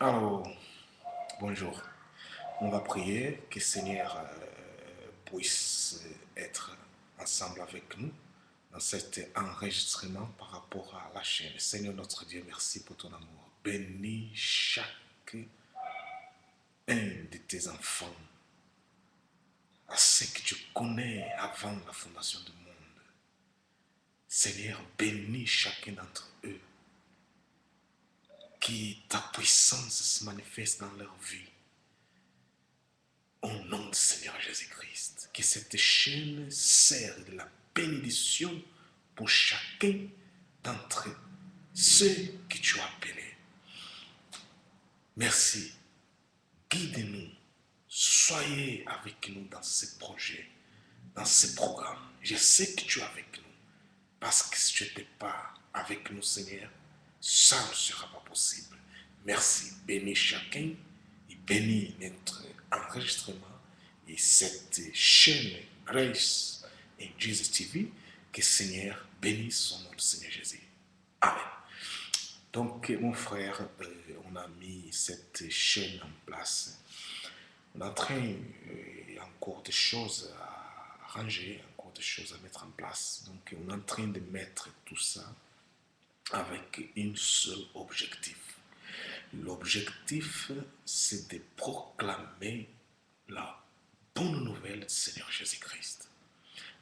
Alors, bonjour. On va prier que le Seigneur puisse être ensemble avec nous dans cet enregistrement par rapport à la chaîne. Seigneur notre Dieu, merci pour ton amour. Bénis chaque un de tes enfants, à ceux que tu connais avant la fondation du monde. Seigneur, bénis chacun d'entre eux, que ta puissance se manifeste dans leur vie. Au nom du Seigneur Jésus-Christ, que cette chaîne sert de la bénédiction pour chacun d'entre ceux que tu as appelés. Merci. Guide-nous. Soyez avec nous dans ce projet, dans ce programme. Je sais que tu es avec nous. Parce que si tu n'étais pas avec nous, Seigneur, ça ne sera pas possible. Merci. Bénis chacun et bénis notre enregistrement et cette chaîne Grace et Jesus TV. Que le Seigneur bénisse son nom, le Seigneur Jésus. Amen. Donc, mon frère, on a mis cette chaîne en place. On est en train, il y a encore des choses à arranger, encore des choses à mettre en place. Donc, on est en train de mettre tout ça avec un seul objectif. L'objectif, c'est de proclamer la bonne nouvelle du Seigneur Jésus-Christ.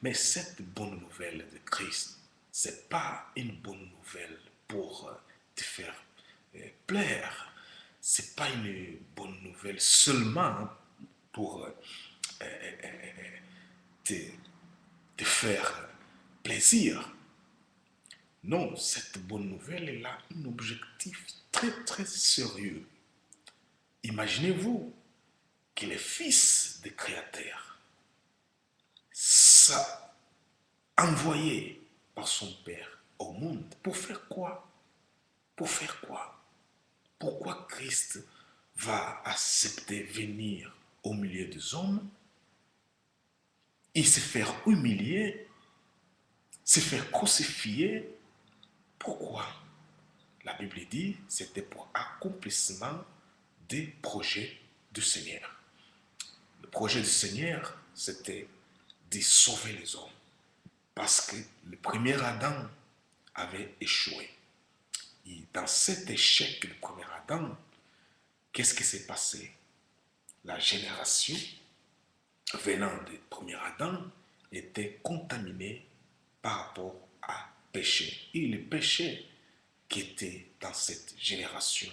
Mais cette bonne nouvelle de Christ, ce n'est pas une bonne nouvelle pour te faire plaire. Ce n'est pas une bonne nouvelle seulement pour te faire plaisir. Non, cette bonne nouvelle, elle a un objectif très très sérieux. Imaginez-vous que le Fils du Créateur, ça, envoyé par son Père au monde, pour faire quoi? Pour faire quoi? Pourquoi Christ va accepter venir au milieu des hommes et se faire humilier, se faire crucifier? Pourquoi? La Bible dit que c'était pour accomplissement des projets du Seigneur. Le projet du Seigneur, c'était de sauver les hommes. Parce que le premier Adam avait échoué. Et dans cet échec du premier Adam, qu'est-ce qui s'est passé? La génération venant du premier Adam était contaminée par rapport à péché. Et le péché qui était dans cette génération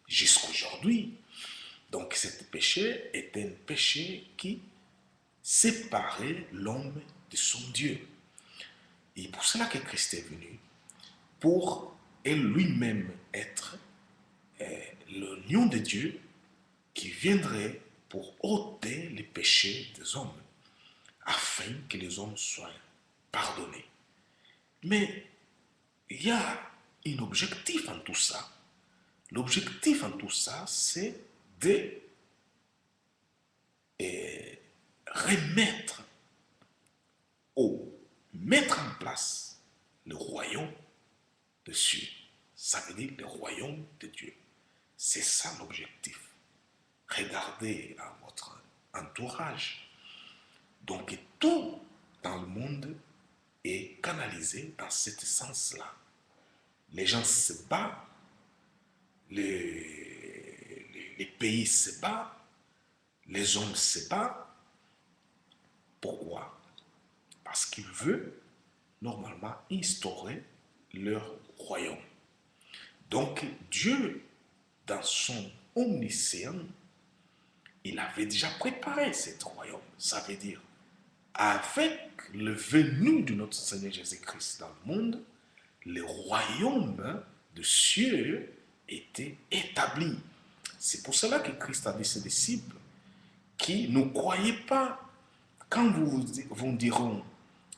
jusqu'à aujourd'hui, donc ce péché était un péché qui séparait l'homme de son Dieu. Et pour cela que Christ est venu, pour lui-même être l'union de Dieu qui viendrait pour ôter les péchés des hommes, afin que les hommes soient pardonnés. Mais il y a un objectif en tout ça. L'objectif en tout ça, c'est de remettre ou mettre en place le royaume de Dieu. Ça veut dire le royaume de Dieu. C'est ça l'objectif. Regardez à votre entourage. Donc tout dans le monde est canalisé dans ce sens-là. Les gens se battent, les pays se battent, les hommes se battent. Pourquoi? Parce qu'ils veulent normalement instaurer leur royaume. Donc Dieu, dans son omniscience, il avait déjà préparé cet royaume. Ça veut dire, avec le venu de notre Seigneur Jésus-Christ dans le monde, le royaume de cieux était établi. C'est pour cela que Christ a dit à ses disciples qui ne croyaient pas. Quand vous diront,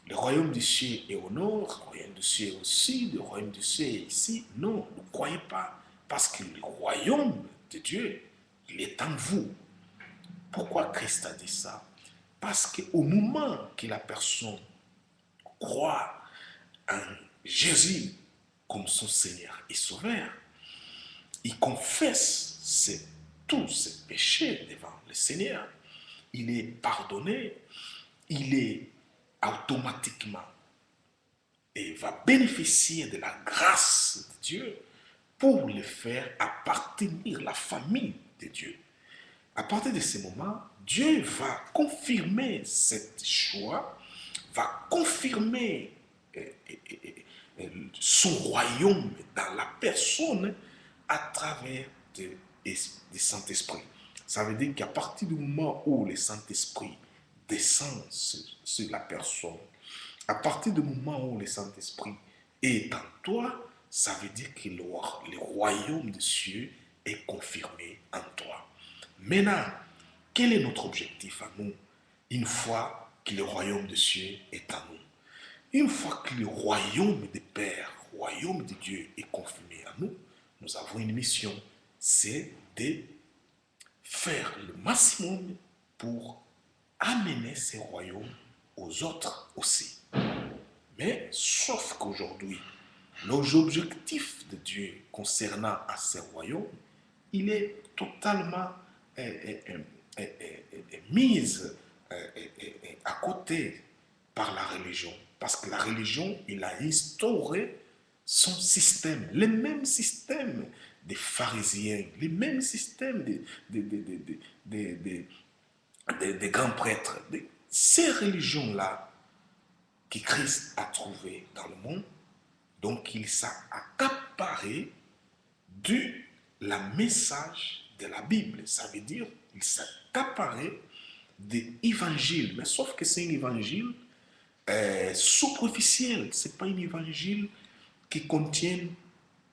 le royaume du ciel est au nord, le royaume du ciel est au sud, le royaume du ciel est ici. Non, ne croyez pas. Parce que le royaume de Dieu, il est en vous. Pourquoi Christ a dit ça? Parce qu'au moment que la personne croit en Jésus comme son Seigneur et Sauveur, il confesse tous ses péchés devant le Seigneur. Il est pardonné, il est automatiquement et va bénéficier de la grâce de Dieu pour le faire appartenir à la famille de Dieu. À partir de ce moment, Dieu va confirmer cette choix, va confirmer son royaume dans la personne à travers du Saint-Esprit. Ça veut dire qu'à partir du moment où le Saint-Esprit descend sur la personne, à partir du moment où le Saint-Esprit est en toi, ça veut dire que le royaume des cieux est confirmé en toi. Maintenant, quel est notre objectif à nous une fois que le royaume des cieux est en nous? Une fois que le royaume des Pères, le royaume de Dieu est confirmé à nous, nous avons une mission, c'est de faire le maximum pour amener ce royaume aux autres aussi. Mais sauf qu'aujourd'hui, l'objectif de Dieu concernant à ce royaume, il est totalement mise à côté par la religion. Parce que la religion, il a instauré son système, le même système des pharisiens, le même système des grands prêtres. Ces religions-là que Christ a trouvées dans le monde, donc il s'est accaparé du la message de la Bible. Ça veut dire il s'est accaparé de l'évangile. Mais sauf que c'est un évangile superficiel. Ce n'est pas un évangile qui contient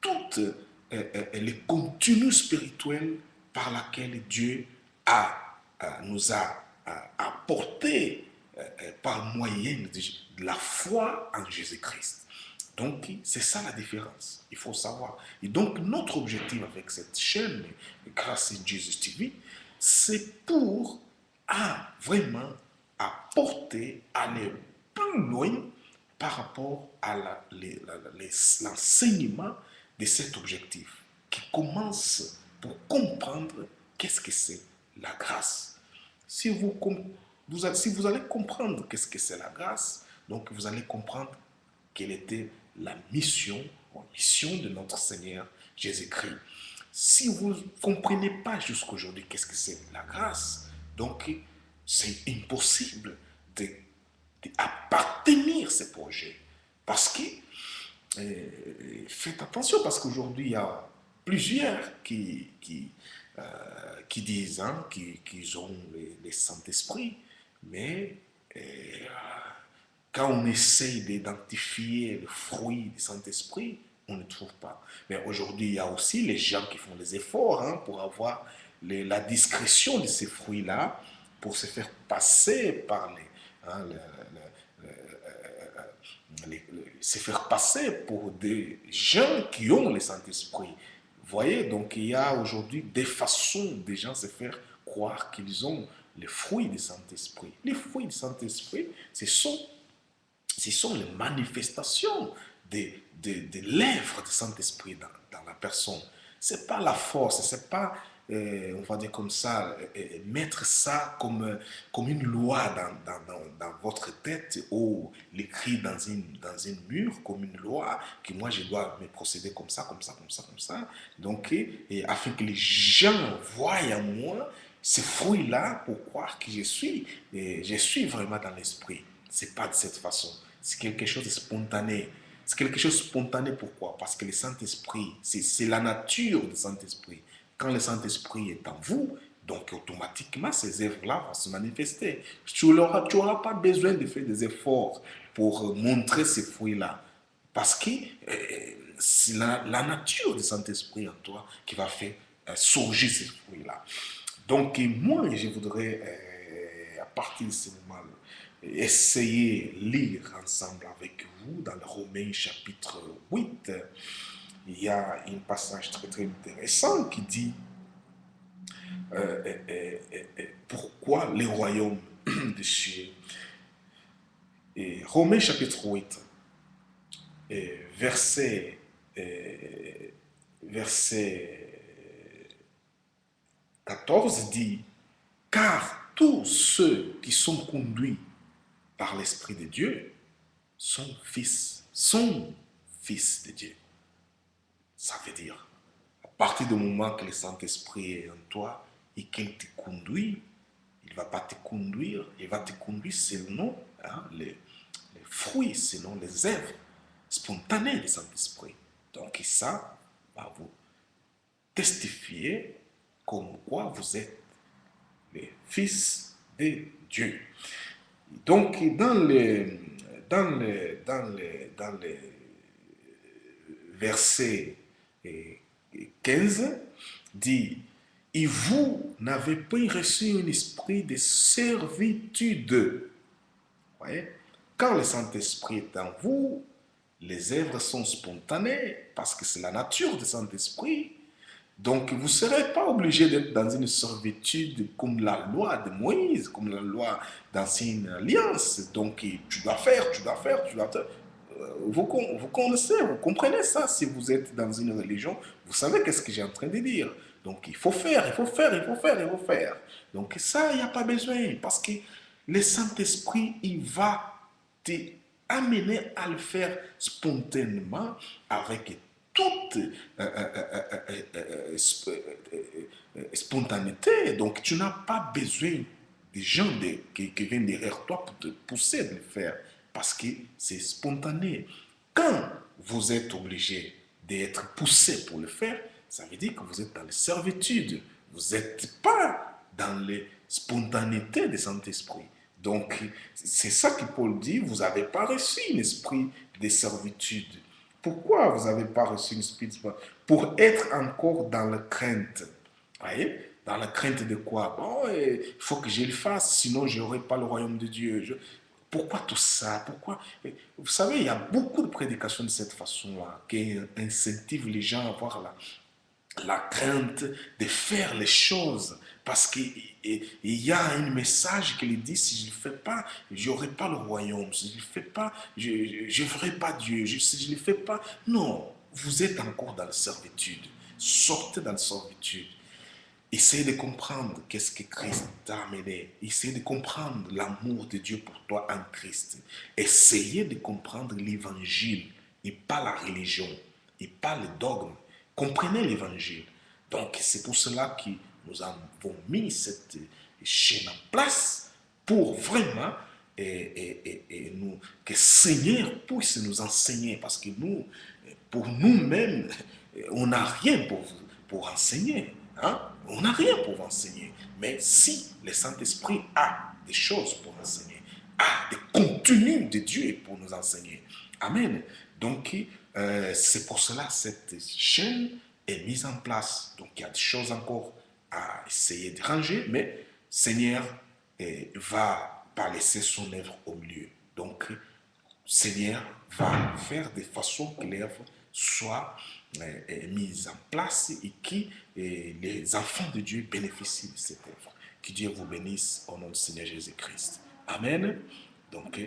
tout le contenu spirituel par lequel Dieu nous a apporté par moyen de la foi en Jésus-Christ. Donc, c'est ça la différence. Il faut savoir. Et donc, notre objectif avec cette chaîne, grâce à Jesus TV, c'est pour vraiment apporter, aller plus loin par rapport à l'enseignement de cet objectif qui commence pour comprendre qu'est-ce que c'est la grâce. Si vous allez comprendre qu'est-ce que c'est la grâce, donc vous allez comprendre quelle était la mission de notre Seigneur Jésus-Christ. Si vous ne comprenez pas jusqu'aujourd'hui qu'est-ce que c'est la grâce, donc c'est impossible d'appartenir à ce projet. Parce que, faites attention, parce qu'aujourd'hui, il y a plusieurs qui disent qu'ils ont les Saint-Esprit, mais quand on essaye d'identifier le fruit du Saint-Esprit, on ne trouve pas. Mais aujourd'hui, il y a aussi les gens qui font des efforts pour avoir la discrétion de ces fruits-là, pour se faire passer par se faire passer pour des gens qui ont le Saint-Esprit. Vous voyez, donc il y a aujourd'hui des façons des gens se faire croire qu'ils ont les fruits du Saint-Esprit. Les fruits du Saint-Esprit, ce sont les manifestations de l'œuvre du Saint-Esprit dans la personne. Ce n'est pas la force, ce n'est pas, on va dire comme ça, mettre ça comme une loi dans votre tête ou l'écrire dans une mur comme une loi, que moi je dois me procéder comme ça, comme ça, comme ça, comme ça. Donc, afin que les gens voient en moi ce fruit-là pour croire que je suis vraiment dans l'esprit. Ce n'est pas de cette façon. C'est quelque chose de spontané. C'est quelque chose de spontané, pourquoi? Parce que le Saint-Esprit, c'est la nature du Saint-Esprit. Quand le Saint-Esprit est en vous, donc automatiquement, ces œuvres-là vont se manifester. Tu n'auras pas besoin de faire des efforts pour montrer ces fruits-là. Parce que c'est la nature du Saint-Esprit en toi qui va faire surgir ces fruits-là. Donc, moi, je voudrais, à partir de ce moment-là, essayer de lire ensemble avec vous dans le Romains chapitre 8. Il y a un passage très très intéressant qui dit pourquoi les royaumes des cieux. Et Romains chapitre 8, verset 14 dit, car tous ceux qui sont conduits par l'Esprit de Dieu sont fils de Dieu. Ça veut dire, à partir du moment que le Saint-Esprit est en toi et qu'il te conduit, il ne va pas te conduire, il va te conduire selon les fruits, selon les œuvres spontanées du Saint-Esprit. Donc ça va vous testifier comme quoi vous êtes les fils de Dieu. Donc dans les verset 15, dit, et vous n'avez pas reçu un esprit de servitude. Voyez? Quand le Saint-Esprit est en vous, les œuvres sont spontanées parce que c'est la nature du Saint-Esprit. Donc, vous ne serez pas obligé d'être dans une servitude comme la loi de Moïse, comme la loi d'ancienne alliance. Donc, tu dois faire, tu dois faire, tu dois faire. Vous connaissez, vous comprenez ça. Si vous êtes dans une religion, vous savez qu'est-ce que j'ai en train de dire. Donc, il faut faire, il faut faire, il faut faire, il faut faire. Donc, ça, il n'y a pas besoin. Parce que le Saint-Esprit, il va te amener à le faire spontanément avec toute spontanéité. Donc, tu n'as pas besoin des gens qui viennent derrière toi pour te pousser de le faire parce que c'est spontané. Quand vous êtes obligé d'être poussé pour le faire, ça veut dire que vous êtes dans la servitude. Vous n'êtes pas dans la spontanéité du Saint-Esprit. Donc, c'est ça que Paul dit, vous n'avez pas reçu un esprit de servitude. Pourquoi vous n'avez pas reçu un esprit de servitude? Pour être encore dans la crainte. Voyez? Dans la crainte de quoi? Bon, il faut que je le fasse, sinon je n'aurai pas le royaume de Dieu. Pourquoi tout ça? Pourquoi? Vous savez, il y a beaucoup de prédications de cette façon-là qui incentivent les gens à avoir la crainte de faire les choses. Parce qu'il y a un message qui lui dit, si je ne le fais pas, je n'aurai pas le royaume. Si je ne le fais pas, je ne ferai pas Dieu. Si je ne le fais pas, non, vous êtes encore dans la servitude. Sortez dans la servitude. Essayez de comprendre qu'est-ce que Christ t'a amené. Essayez de comprendre l'amour de Dieu pour toi en Christ. Essayez de comprendre l'évangile et pas la religion et pas le dogme. Comprenez l'évangile. Donc c'est pour cela que nous avons mis cette chaîne en place pour vraiment nous, que le Seigneur puisse nous enseigner. Parce que nous, pour nous-mêmes, on n'a rien pour enseigner. Hein? On n'a rien pour enseigner. Mais si le Saint-Esprit a des choses pour enseigner, a des contenus de Dieu pour nous enseigner. Amen. Donc, c'est pour cela que cette chaîne est mise en place. Donc, il y a des choses encore à essayer de ranger, mais Seigneur va pas laisser son œuvre au milieu. Donc, Seigneur va faire de façon que l'œuvre soit mise en place et que les enfants de Dieu bénéficient de cette œuvre. Que Dieu vous bénisse au nom du Seigneur Jésus-Christ. Amen. Donc,